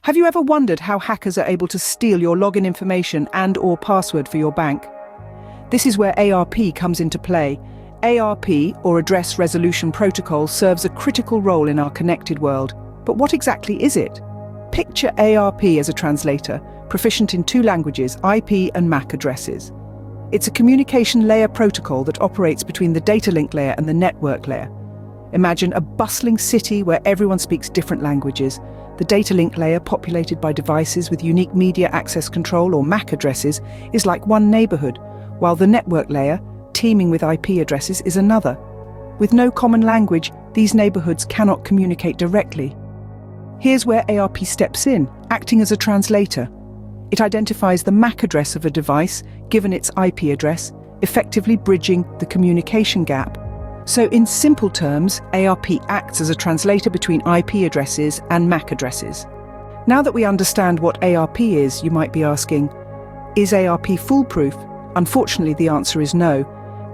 Have you ever wondered how hackers are able to steal your login information and/or password for your bank? This is where ARP comes into play. ARP, or Address Resolution Protocol, serves a critical role in our connected world. But what exactly is it? Picture ARP as a translator, proficient in 2 languages, IP and MAC addresses. It's a communication layer protocol that operates between the data link layer and the network layer. Imagine a bustling city where everyone speaks different languages. The data link layer, populated by devices with unique media access control or MAC addresses, is like one neighborhood, while the network layer, teeming with IP addresses, is another. With no common language, these neighborhoods cannot communicate directly. Here's where ARP steps in, acting as a translator. It identifies the MAC address of a device, given its IP address, effectively bridging the communication gap. So in simple terms, ARP acts as a translator between IP addresses and MAC addresses. Now that we understand what ARP is, you might be asking, is ARP foolproof? Unfortunately, the answer is no.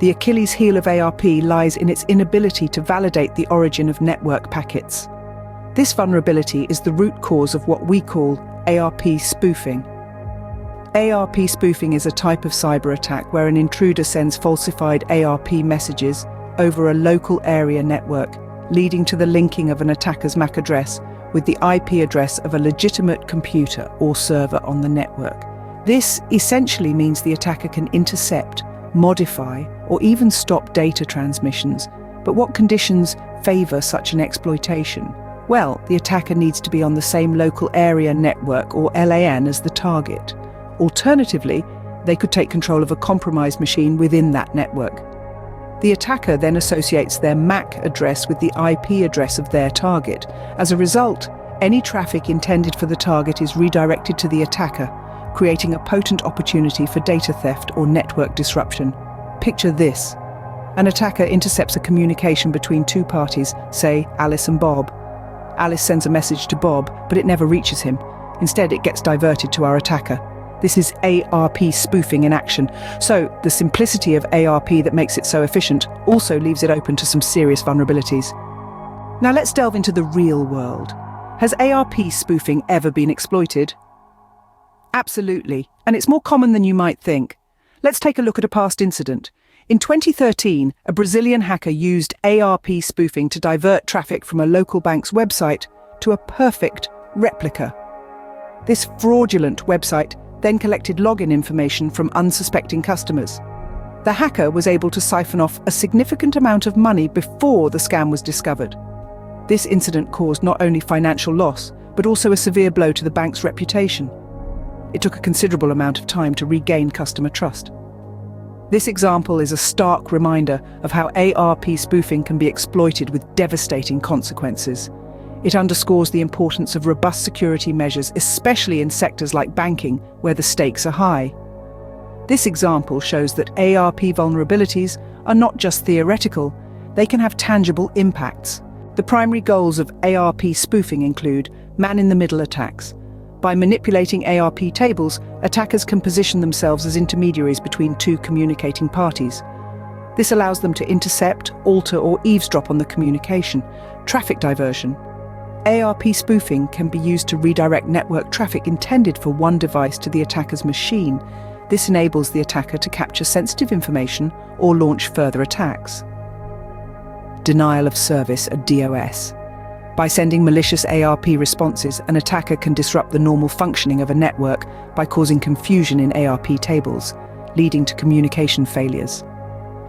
The Achilles heel of ARP lies in its inability to validate the origin of network packets. This vulnerability is the root cause of what we call ARP spoofing. ARP spoofing is a type of cyber attack where an intruder sends falsified ARP messages over a local area network, leading to the linking of an attacker's MAC address with the IP address of a legitimate computer or server on the network. This essentially means the attacker can intercept, modify, or even stop data transmissions. But what conditions favor such an exploitation? Well, the attacker needs to be on the same local area network, or LAN, as the target. Alternatively, they could take control of a compromised machine within that network. The attacker then associates their MAC address with the IP address of their target. As a result, any traffic intended for the target is redirected to the attacker, creating a potent opportunity for data theft or network disruption. Picture this. An attacker intercepts a communication between 2 parties, say Alice and Bob. Alice sends a message to Bob, but it never reaches him. Instead, it gets diverted to our attacker. This is ARP spoofing in action. So, the simplicity of ARP that makes it so efficient also leaves it open to some serious vulnerabilities. Now let's delve into the real world. Has ARP spoofing ever been exploited? Absolutely, and it's more common than you might think. Let's take a look at a past incident. In 2013, a Brazilian hacker used ARP spoofing to divert traffic from a local bank's website to a perfect replica. This fraudulent website then collected login information from unsuspecting customers. The hacker was able to siphon off a significant amount of money before the scam was discovered. This incident caused not only financial loss, but also a severe blow to the bank's reputation. It took a considerable amount of time to regain customer trust. This example is a stark reminder of how ARP spoofing can be exploited with devastating consequences. It underscores the importance of robust security measures, especially in sectors like banking, where the stakes are high. This example shows that ARP vulnerabilities are not just theoretical, they can have tangible impacts. The primary goals of ARP spoofing include man-in-the-middle attacks. By manipulating ARP tables, attackers can position themselves as intermediaries between 2 communicating parties. This allows them to intercept, alter, or eavesdrop on the communication. Traffic diversion. ARP spoofing can be used to redirect network traffic intended for one device to the attacker's machine. This enables the attacker to capture sensitive information or launch further attacks. Denial of service, a DOS. By sending malicious ARP responses, an attacker can disrupt the normal functioning of a network by causing confusion in ARP tables, leading to communication failures.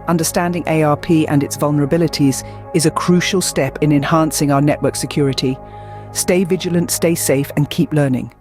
Understanding ARP and its vulnerabilities is a crucial step in enhancing our network security. Stay vigilant, stay safe, and keep learning.